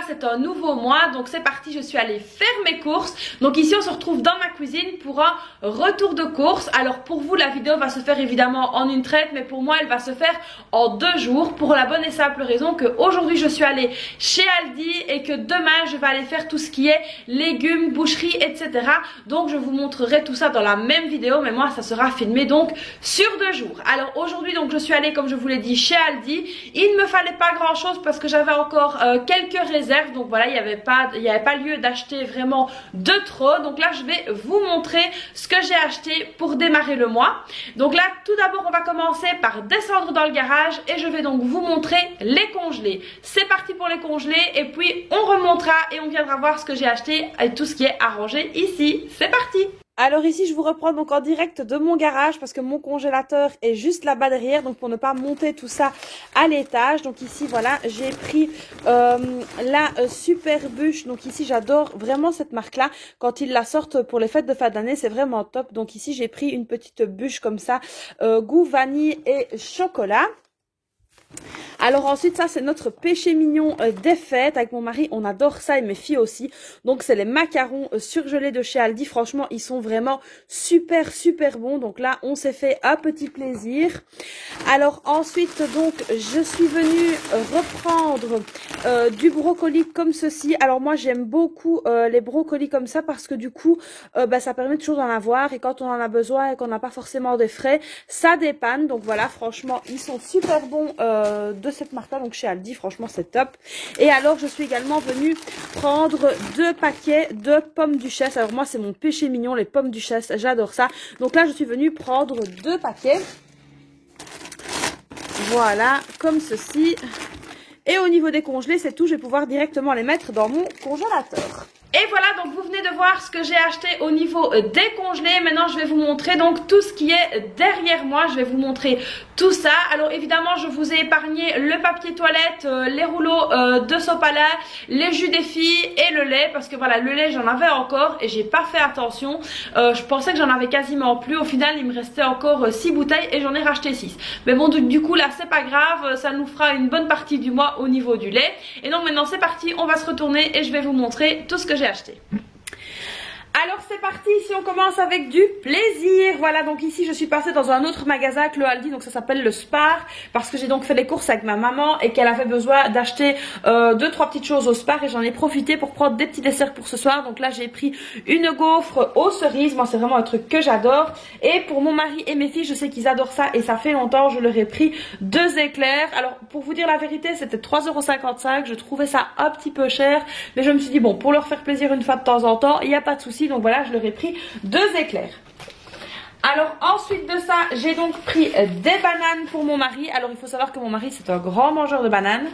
c'est un nouveau mois, donc c'est parti, je suis allée faire mes courses. Donc ici on se retrouve dans ma cuisine pour un retour de course. Alors pour vous la vidéo va se faire évidemment en une traite, mais pour moi elle va se faire en 2 jours, pour la bonne et simple raison que aujourd'hui je suis allée chez Aldi et que demain je vais aller faire tout ce qui est légumes, boucherie, etc. Donc je vous montrerai tout ça dans la même vidéo, mais moi ça sera filmé donc sur 2 jours. Alors aujourd'hui donc je suis allée, comme je vous l'ai dit, chez Aldi. Il ne me fallait pas grand chose parce que j'avais encore quelques réserves, donc voilà, il n'y avait pas lieu d'acheter vraiment de trop. Donc là je vais vous montrer ce que j'ai acheté pour démarrer le mois. Donc là tout d'abord on va commencer par descendre dans le garage et je vais donc vous montrer les congelés. C'est parti pour les congelés et puis on remontera et on viendra voir ce que j'ai acheté et tout ce qui est arrangé ici. C'est parti! Alors ici je vous reprends donc en direct de mon garage parce que mon congélateur est juste là-bas derrière, donc pour ne pas monter tout ça à l'étage. Donc ici voilà, j'ai pris la Super Bûche. Donc ici j'adore vraiment cette marque là, quand ils la sortent pour les fêtes de fin d'année c'est vraiment top. Donc ici j'ai pris une petite bûche comme ça, goût vanille et chocolat. Alors ensuite ça c'est notre péché mignon des fêtes. Avec mon mari on adore ça et mes filles aussi. Donc c'est les macarons surgelés de chez Aldi. Franchement ils sont vraiment super bons. Donc là on s'est fait un petit plaisir. Alors ensuite donc je suis venue reprendre du brocoli comme ceci. Alors moi j'aime beaucoup les brocolis comme ça parce que du coup ça permet toujours d'en avoir. Et quand on en a besoin et qu'on n'a pas forcément des frais, ça dépanne. Donc voilà, franchement ils sont super bons de cette marque là, donc chez Aldi, franchement c'est top. Et alors je suis également venue prendre 2 paquets de pommes duchesse. Alors moi c'est mon péché mignon, les pommes duchesse, j'adore ça. Donc là je suis venue prendre 2 paquets, voilà, comme ceci. Et au niveau des congelés c'est tout, je vais pouvoir directement les mettre dans mon congélateur. Et voilà, donc vous venez de voir ce que j'ai acheté au niveau des congelés. Maintenant je vais vous montrer donc tout ce qui est derrière moi. Je vais vous montrer tout ça. Alors évidemment je vous ai épargné le papier toilette, les rouleaux de sopalin, les jus des filles et le lait. Parce que voilà, le lait j'en avais encore et j'ai pas fait attention. Je pensais que j'en avais quasiment plus. Au final il me restait encore 6 bouteilles et j'en ai racheté 6. Mais bon du coup là c'est pas grave, ça nous fera une bonne partie du mois au niveau du lait. Et donc maintenant c'est parti, on va se retourner et je vais vous montrer tout ce que j'ai acheté. Alors c'est parti, ici on commence avec du plaisir. Voilà, donc ici je suis passée dans un autre magasin que le Aldi, donc ça s'appelle le Spar, parce que j'ai donc fait les courses avec ma maman et qu'elle avait besoin d'acheter 2-3 petites choses au Spar et j'en ai profité pour prendre des petits desserts pour ce soir. Donc là j'ai pris une gaufre aux cerises, moi c'est vraiment un truc que j'adore. Et pour mon mari et mes filles, je sais qu'ils adorent ça et ça fait longtemps, je leur ai pris 2 éclairs. Alors pour vous dire la vérité, c'était 3,55 €, je trouvais ça un petit peu cher, mais je me suis dit bon, pour leur faire plaisir une fois de temps en temps, il n'y a pas de souci. Donc voilà, je leur ai pris 2 éclairs. Alors ensuite de ça, j'ai donc pris des bananes pour mon mari. Alors il faut savoir que mon mari c'est un grand mangeur de bananes.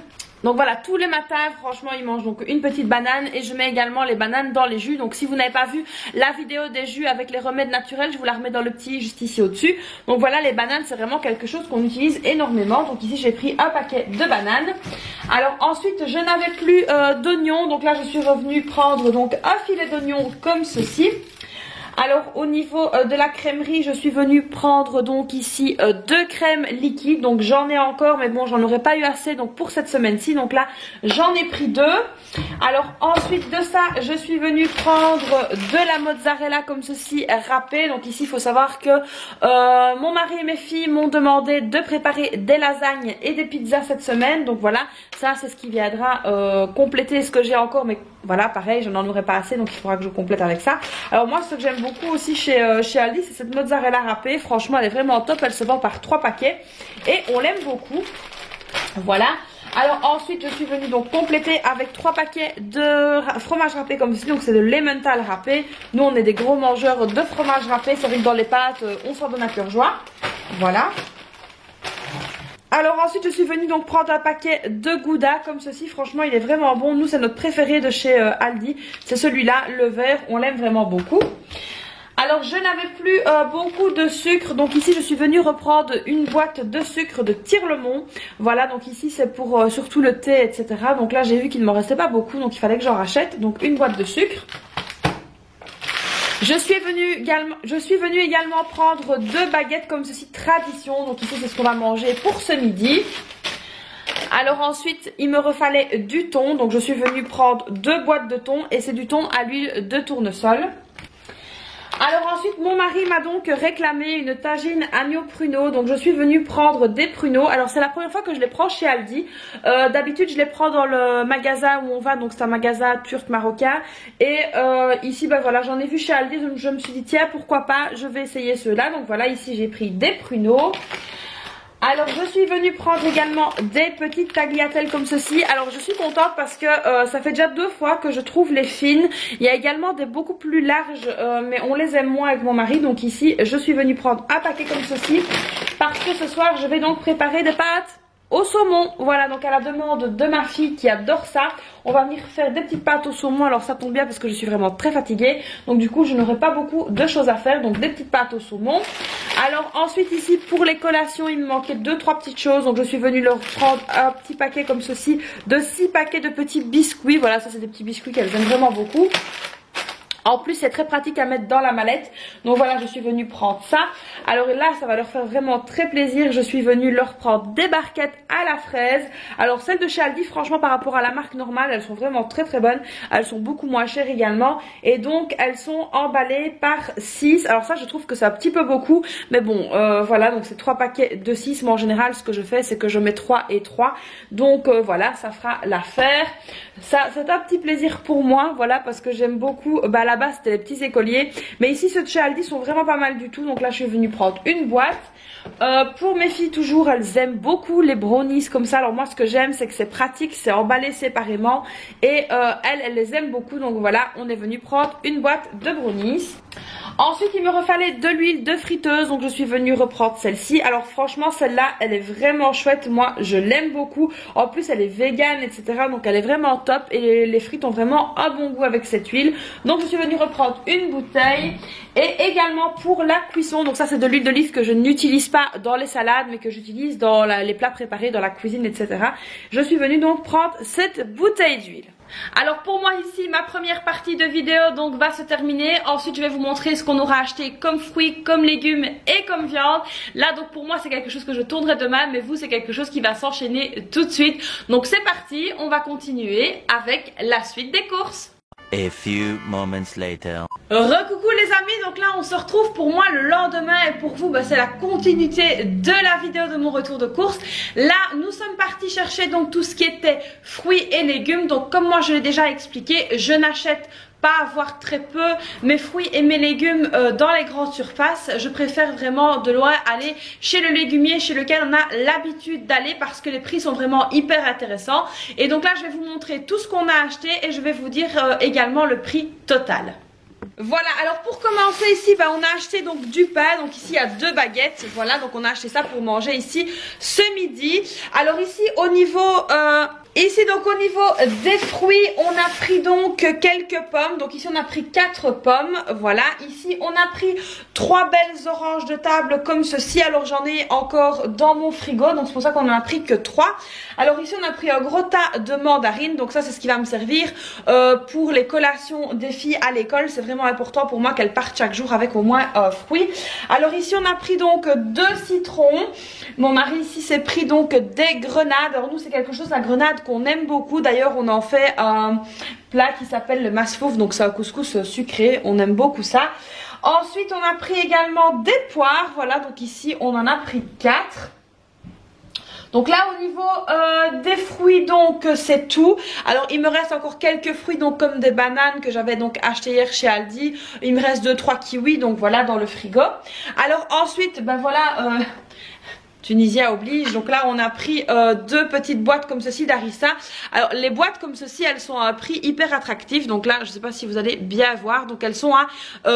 Donc voilà, tous les matins, franchement, il mange donc une petite banane et je mets également les bananes dans les jus. Donc si vous n'avez pas vu la vidéo des jus avec les remèdes naturels, je vous la remets dans le petit juste ici au-dessus. Donc voilà, les bananes, c'est vraiment quelque chose qu'on utilise énormément. Donc ici, j'ai pris un paquet de bananes. Alors ensuite, je n'avais plus d'oignons. Donc là, je suis revenue prendre donc un filet d'oignon comme ceci. Alors au niveau de la crèmerie, je suis venue prendre donc ici 2 crèmes liquides. Donc j'en ai encore, mais bon, j'en aurais pas eu assez donc pour cette semaine-ci. Donc là, j'en ai pris 2. Alors ensuite de ça, je suis venue prendre de la mozzarella comme ceci râpée. Donc ici, il faut savoir que mon mari et mes filles m'ont demandé de préparer des lasagnes et des pizzas cette semaine. Donc voilà, ça c'est ce qui viendra compléter ce que j'ai encore. Mais voilà, pareil, je n'en aurai pas assez, donc il faudra que je complète avec ça. Alors moi, ce que j'aime beaucoup aussi chez Aldi, c'est cette mozzarella râpée. Franchement, elle est vraiment top. Elle se vend par 3 paquets et on l'aime beaucoup. Voilà. Alors ensuite, je suis venue donc compléter avec 3 paquets de fromage râpé comme ceci. Donc c'est de l'emmental râpé. Nous, on est des gros mangeurs de fromage râpé. C'est vrai que dans les pâtes, on s'en donne à cœur joie. Voilà. Alors ensuite je suis venue donc prendre un paquet de Gouda comme ceci. Franchement il est vraiment bon. Nous c'est notre préféré de chez Aldi. C'est celui-là, le vert. On l'aime vraiment beaucoup. Alors je n'avais plus beaucoup de sucre. Donc ici je suis venue reprendre une boîte de sucre de Tirlemont. Voilà, donc ici c'est pour surtout le thé, etc. Donc là j'ai vu qu'il ne m'en restait pas beaucoup. Donc il fallait que j'en rachète. Donc une boîte de sucre. Je suis venue également prendre 2 baguettes comme ceci tradition. Donc ici c'est ce qu'on va manger pour ce midi. Alors ensuite, il me refallait du thon. Donc je suis venue prendre 2 boîtes de thon et c'est du thon à l'huile de tournesol. Alors ensuite, mon mari m'a donc réclamé une tagine agneau pruneau. Donc je suis venue prendre des pruneaux. Alors c'est la première fois que je les prends chez Aldi. D'habitude je les prends dans le magasin où on va. Donc c'est un magasin turc marocain. Et ici ben voilà, j'en ai vu chez Aldi. Donc je me suis dit tiens pourquoi pas, je vais essayer ceux-là. Donc voilà, ici j'ai pris des pruneaux. Alors je suis venue prendre également des petites tagliatelles comme ceci. Alors je suis contente parce que ça fait déjà 2 fois que je trouve les fines. Il y a également des beaucoup plus larges mais on les aime moins avec mon mari. Donc ici je suis venue prendre un paquet comme ceci parce que ce soir je vais donc préparer des pâtes au saumon. Voilà, donc à la demande de ma fille qui adore ça, on va venir faire des petites pâtes au saumon. Alors ça tombe bien parce que je suis vraiment très fatiguée, donc du coup je n'aurai pas beaucoup de choses à faire. Donc des petites pâtes au saumon. Alors ensuite ici pour les collations il me manquait 2-3 petites choses. Donc je suis venue leur prendre un petit paquet comme ceci de 6 paquets de petits biscuits. Voilà, ça c'est des petits biscuits qu'elles aiment vraiment beaucoup. En plus c'est très pratique à mettre dans la mallette. Donc voilà, je suis venue prendre ça. Alors là ça va leur faire vraiment très plaisir. Je suis venue leur prendre des barquettes à la fraise. Alors celles de chez Aldi franchement par rapport à la marque normale, elles sont vraiment très très bonnes. Elles sont beaucoup moins chères également. Et donc elles sont emballées par 6. Alors ça je trouve que c'est un petit peu beaucoup. Mais bon voilà, donc c'est 3 paquets de 6. Mais en général ce que je fais c'est que je mets 3 et 3. Donc voilà, ça fera l'affaire. Ça c'est un petit plaisir pour moi. Voilà, parce que j'aime beaucoup là-bas c'était les petits écoliers, mais ici ceux de chez Aldi sont vraiment pas mal du tout. Donc là je suis venue prendre une boîte. Pour mes filles toujours, elles aiment beaucoup les brownies comme ça. Alors moi ce que j'aime c'est que c'est pratique, c'est emballé séparément et elles les aiment beaucoup. Donc voilà, on est venu prendre une boîte de brownies. Ensuite il me refallait de l'huile de friteuse, donc je suis venue reprendre celle-ci. Alors franchement celle-là elle est vraiment chouette, moi je l'aime beaucoup. En plus elle est vegan etc, donc elle est vraiment top. Et les frites ont vraiment un bon goût avec cette huile. Donc je suis venue reprendre une bouteille. Et également pour la cuisson, donc ça c'est de l'huile d'olive que je n'utilise pas dans les salades mais que j'utilise dans les plats préparés, dans la cuisine etc. Je suis venue donc prendre cette bouteille d'huile. Alors pour moi ici ma première partie de vidéo donc va se terminer. Ensuite je vais vous montrer ce qu'on aura acheté comme fruits, comme légumes et comme viande. Là donc pour moi c'est quelque chose que je tournerai demain, mais vous c'est quelque chose qui va s'enchaîner tout de suite. Donc c'est parti, on va continuer avec la suite des courses. A few moments later. Recoucou les amis, donc là on se retrouve pour moi le lendemain et pour vous c'est la continuité de la vidéo de mon retour de course. Là nous sommes partis chercher donc tout ce qui était fruits et légumes. Donc comme moi je l'ai déjà expliqué, je n'achète pas, voire très peu, mes fruits et mes légumes dans les grandes surfaces. Je préfère vraiment de loin aller chez le légumier chez lequel on a l'habitude d'aller parce que les prix sont vraiment hyper intéressants. Et donc là je vais vous montrer tout ce qu'on a acheté et je vais vous dire également le prix total. Voilà, alors pour commencer ici on a acheté donc du pain. Donc ici il y a 2 baguettes. Voilà, donc on a acheté ça pour manger ici ce midi. Alors ici au niveau au niveau des fruits, on a pris donc quelques pommes. Donc ici on a pris 4 pommes. Voilà, ici on a pris 3 belles oranges de table comme ceci. Alors j'en ai encore dans mon frigo, donc c'est pour ça qu'on en a pris que 3. Alors ici on a pris un gros tas de mandarines. Donc ça c'est ce qui va me servir pour les collations des filles à l'école. C'est vraiment important pour moi qu'elles partent chaque jour avec au moins un fruit. Alors ici on a pris donc 2 citrons. Mon mari ici s'est pris donc des grenades. Alors nous c'est quelque chose, la grenade qu'on aime beaucoup. D'ailleurs on en fait un plat qui s'appelle le masfouf. Donc c'est un couscous sucré, on aime beaucoup ça. Ensuite on a pris également des poires. Voilà, donc ici on en a pris 4. Donc là au niveau des fruits donc c'est tout. Alors il me reste encore quelques fruits donc comme des bananes que j'avais donc acheté hier chez Aldi. Il me reste 2-3 kiwis donc voilà dans le frigo. Alors ensuite voilà Tunisia oblige. Donc là on a pris 2 petites boîtes comme ceci d'harissa. Alors les boîtes comme ceci elles sont à un prix hyper attractif. Donc là je sais pas si vous allez bien voir. Donc elles sont à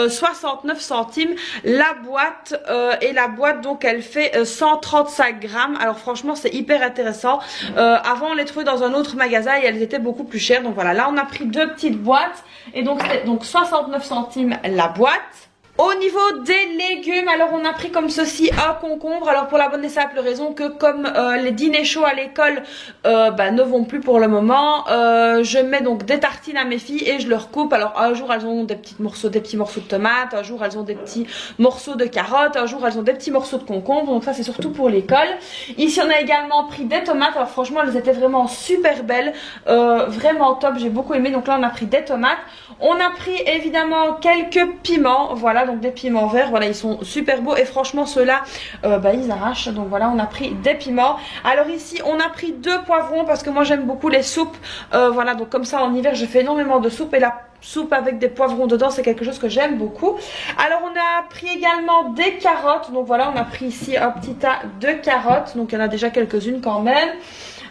69 centimes la boîte. Et la boîte donc elle fait 135 grammes. Alors franchement c'est hyper intéressant. Avant on les trouvait dans un autre magasin et elles étaient beaucoup plus chères. Donc voilà, là on a pris 2 petites boîtes. Et donc c'est donc 69 centimes la boîte. Au niveau des légumes, alors on a pris comme ceci un concombre. Alors pour la bonne et simple raison que comme les dîners chauds à l'école ne vont plus pour le moment, je mets donc des tartines à mes filles et je leur coupe. Alors un jour elles ont des petits morceaux de tomates, un jour elles ont des petits morceaux de carottes, un jour elles ont des petits morceaux de concombre. Donc ça c'est surtout pour l'école. Ici on a également pris des tomates. Alors franchement elles étaient vraiment super belles, vraiment top, j'ai beaucoup aimé. Donc là on a pris des tomates. On a pris évidemment quelques piments, voilà, donc des piments verts, voilà, ils sont super beaux et franchement ceux-là, ils arrachent. Donc voilà, on a pris des piments. Alors ici, on a pris 2 poivrons parce que moi j'aime beaucoup les soupes, voilà, donc comme ça en hiver je fais énormément de soupe et la soupe avec des poivrons dedans c'est quelque chose que j'aime beaucoup. Alors on a pris également des carottes, donc voilà, on a pris ici un petit tas de carottes, donc il y en a déjà quelques-unes quand même.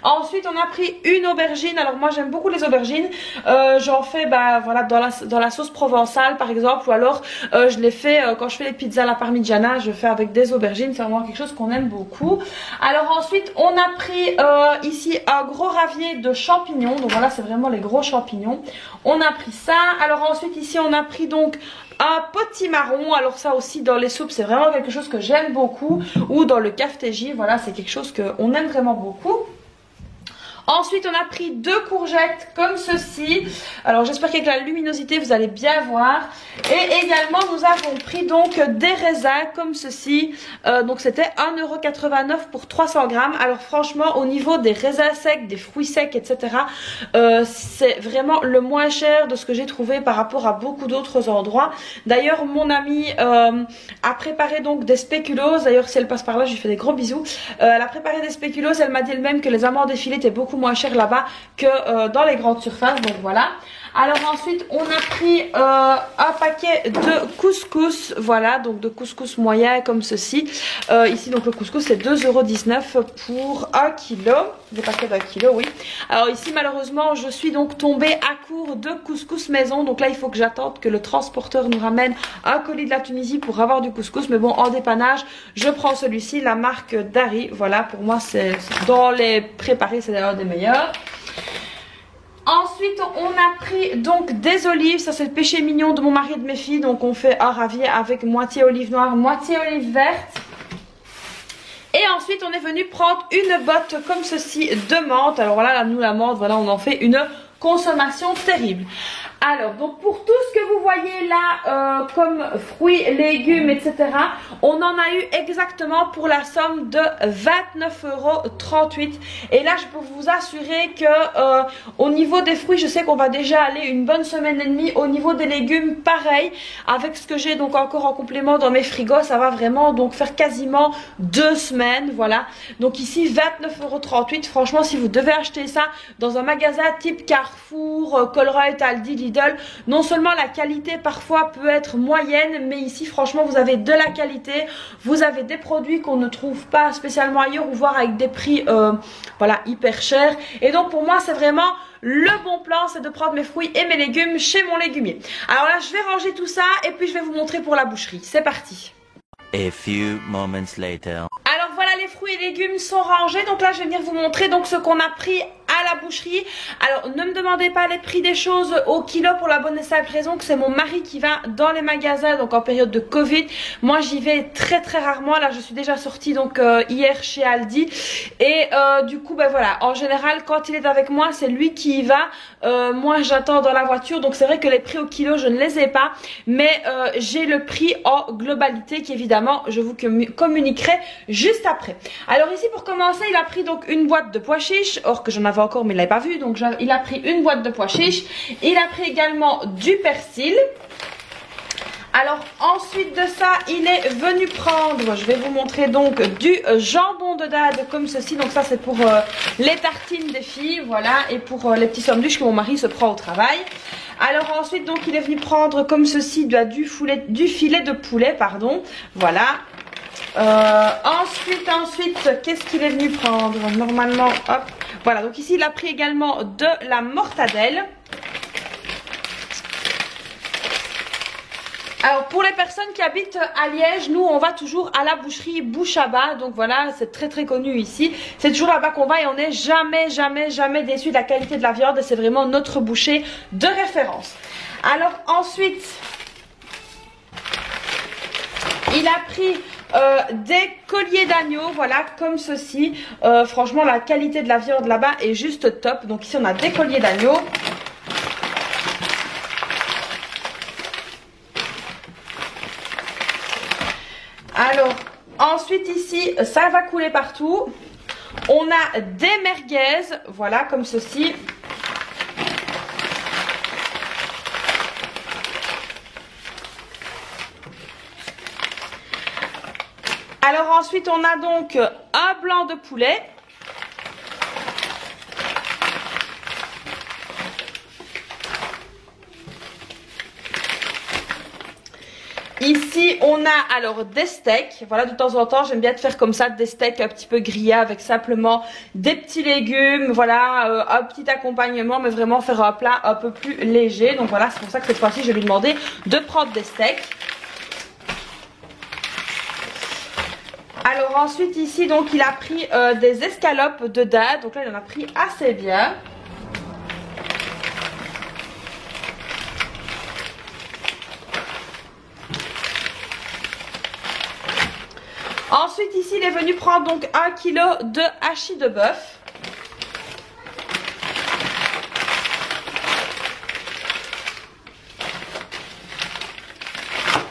Ensuite on a pris une aubergine. Alors moi j'aime beaucoup les aubergines, j'en fais voilà dans la sauce provençale par exemple, ou alors je les fais quand je fais les pizzas à la parmigiana, je fais avec des aubergines, c'est vraiment quelque chose qu'on aime beaucoup. Alors ensuite on a pris ici un gros ravier de champignons, donc voilà c'est vraiment les gros champignons, on a pris ça. Alors ensuite ici on a pris donc un potimarron. Alors ça aussi dans les soupes c'est vraiment quelque chose que j'aime beaucoup, ou dans le caftégi, voilà c'est quelque chose qu'on aime vraiment beaucoup. Ensuite on a pris 2 courgettes comme ceci. Alors j'espère qu'avec la luminosité vous allez bien voir. Et également nous avons pris donc des raisins comme ceci. Donc c'était 1,89 € pour 300 grammes. Alors franchement au niveau des raisins secs, des fruits secs etc, c'est vraiment le moins cher de ce que j'ai trouvé par rapport à beaucoup d'autres endroits. D'ailleurs mon amie a préparé donc des spéculoos. D'ailleurs si elle passe par là je lui fais des gros bisous. Elle a préparé des spéculoos, elle m'a dit elle-même que les amandes effilées étaient beaucoup moins cher là-bas que dans les grandes surfaces, donc voilà. Alors ensuite on a pris un paquet de couscous, voilà, donc de couscous moyen comme ceci. Ici donc le couscous c'est 2,19 € pour 1 kg, des paquets d'1 kg, oui. Alors ici malheureusement je suis donc tombée à court de couscous maison, donc là il faut que j'attende que le transporteur nous ramène un colis de la Tunisie pour avoir du couscous. Mais bon, en dépannage je prends celui-ci, la marque Dari, voilà, pour moi c'est dans les préparés c'est d'ailleurs des meilleurs. Ensuite on a pris donc des olives, ça c'est le péché mignon de mon mari et de mes filles, donc on fait un ravier avec moitié olive noire, moitié olive verte. Et ensuite on est venu prendre une botte comme ceci de menthe. Alors voilà, là, nous la menthe, voilà, on en fait une consommation terrible. Alors donc pour tout ce que vous voyez là comme fruits, légumes etc, on en a eu exactement pour la somme de 29,38 €. Et là je peux vous assurer que au niveau des fruits je sais qu'on va déjà aller une bonne semaine et demie. Au niveau des légumes pareil, avec ce que j'ai donc encore en complément dans mes frigos, ça va vraiment donc faire quasiment 2 semaines, voilà. Donc ici 29,38 €, franchement si vous devez acheter ça dans un magasin type Carrefour, Colruyt, Aldi, Lidl, non seulement la qualité parfois peut être moyenne, mais ici franchement vous avez de la qualité, vous avez des produits qu'on ne trouve pas spécialement ailleurs, ou voire avec des prix voilà hyper chers. Et donc pour moi c'est vraiment le bon plan, c'est de prendre mes fruits et mes légumes chez mon légumier. Alors là je vais ranger tout ça et puis je vais vous montrer pour la boucherie, c'est parti. A few moments later. Alors voilà, les fruits et légumes sont rangés. Donc là je vais venir vous montrer donc ce qu'on a pris à la boucherie. Alors ne me demandez pas les prix des choses au kilo, pour la bonne et simple raison que c'est mon mari qui va dans les magasins donc en période de Covid. Moi j'y vais très très rarement. Là je suis déjà sortie donc hier chez Aldi. Et du coup voilà, en général quand il est avec moi c'est lui qui y va. Moi j'attends dans la voiture. Donc c'est vrai que les prix au kilo je ne les ai pas, mais j'ai le prix en globalité qui évidemment je vous communiquerai juste après. Alors ici pour commencer il a pris donc une boîte de pois chiches, or que j'en avais encore mais il l'avait pas vu, donc il a pris une boîte de pois chiches. Il a pris également du persil. Alors ensuite de ça il est venu prendre, je vais vous montrer donc du jambon de dinde comme ceci. Donc ça c'est pour les tartines des filles, voilà, et pour les petits sandwichs que mon mari se prend au travail. Alors ensuite donc il est venu prendre comme ceci du filet de poulet, pardon, voilà. Ensuite qu'est-ce qu'il est venu prendre normalement, hop, voilà, donc ici il a pris également de la mortadelle. Alors pour les personnes qui habitent à Liège, nous on va toujours à la boucherie Bouchaba, donc voilà c'est très très connu ici, c'est toujours là-bas qu'on va et on n'est jamais déçu de la qualité de la viande et c'est vraiment notre boucher de référence. Alors ensuite Il a pris des colliers d'agneau, voilà, comme ceci. Franchement, la qualité de la viande là-bas est juste top. Donc ici, on a des colliers d'agneau. Alors, ensuite ici, ça va couler partout. On a des merguez, voilà, comme ceci. Alors ensuite, on a donc un blanc de poulet. Ici, on a alors des steaks. Voilà, de temps en temps, j'aime bien de faire comme ça, des steaks un petit peu grillés avec simplement des petits légumes. Voilà, un petit accompagnement, mais vraiment faire un plat un peu plus léger. Donc voilà, c'est pour ça que cette fois-ci, je vais lui demander de prendre des steaks. Alors ensuite, ici, donc, il a pris des escalopes de dinde. Donc là, il en a pris assez bien. Ensuite ici il est venu prendre donc 1 kg de hachis de bœuf.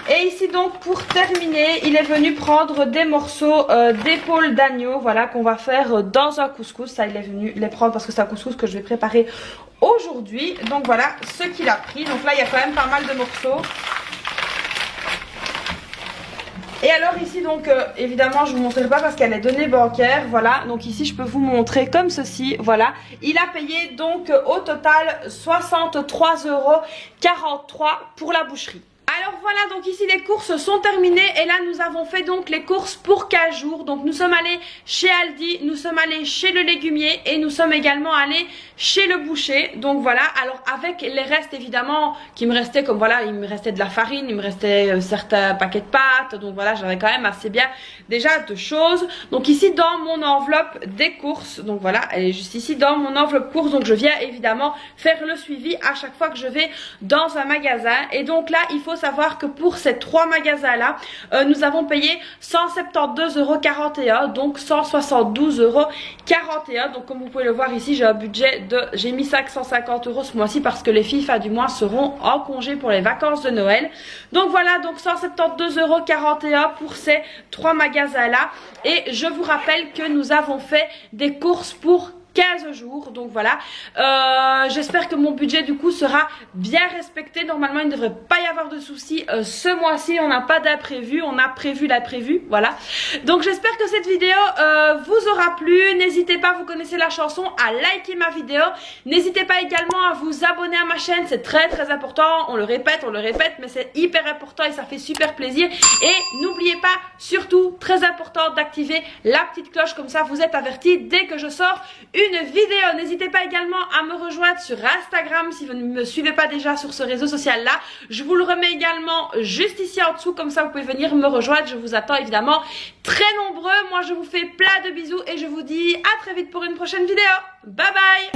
Et ici donc pour terminer, il est venu prendre des morceaux d'épaule d'agneau, voilà, qu'on va faire dans un couscous. Ça il est venu les prendre parce que c'est un couscous que je vais préparer aujourd'hui. Donc voilà ce qu'il a pris. Donc là il y a quand même pas mal de morceaux. Et alors ici donc évidemment je ne vous montrerai pas parce qu'elle est donnée bancaire, voilà, donc ici je peux vous montrer comme ceci, voilà. Il a payé donc au total 63,43 € pour la boucherie. Alors voilà, donc ici les courses sont terminées et là nous avons fait donc les courses pour 15 jours. Donc nous sommes allés chez Aldi, nous sommes allés chez le légumier et nous sommes également allés chez le boucher. Donc voilà, alors avec les restes évidemment qui me restaient, comme voilà, il me restait de la farine, il me restait certains paquets de pâtes. Donc voilà, j'avais quand même assez bien déjà de choses. Donc ici dans mon enveloppe des courses, donc voilà, elle est juste ici dans mon enveloppe courses. Donc je viens évidemment faire le suivi à chaque fois que je vais dans un magasin. Et donc là, il faut savoir que pour ces 3 magasins là, nous avons payé 172,41 €, donc 172,41 €. Donc comme vous pouvez le voir ici, j'ai un budget de, j'ai mis 550 € ce mois-ci parce que les filles fin du mois seront en congé pour les vacances de Noël. Donc voilà, donc 172,41 € pour ces 3 magasins là. Et je vous rappelle que nous avons fait des courses pour 15 jours, donc voilà, j'espère que mon budget du coup sera bien respecté. Normalement il ne devrait pas y avoir de soucis ce mois-ci, on n'a pas d'imprévu, on a prévu l'imprévu, voilà. Donc j'espère que cette vidéo vous aura plu. N'hésitez pas, vous connaissez la chanson, à liker ma vidéo. N'hésitez pas également à vous abonner à ma chaîne, c'est très important, on le répète, mais c'est hyper important et ça fait super plaisir. Et n'oubliez pas, surtout très important, d'activer la petite cloche, comme ça vous êtes avertis dès que je sors une vidéo. N'hésitez pas également à me rejoindre sur Instagram si vous ne me suivez pas déjà sur ce réseau social là. Je vous le remets également juste ici en dessous, comme ça vous pouvez venir me rejoindre. Je vous attends évidemment très nombreux. Moi je vous fais plein de bisous et je vous dis à très vite pour une prochaine vidéo. Bye bye.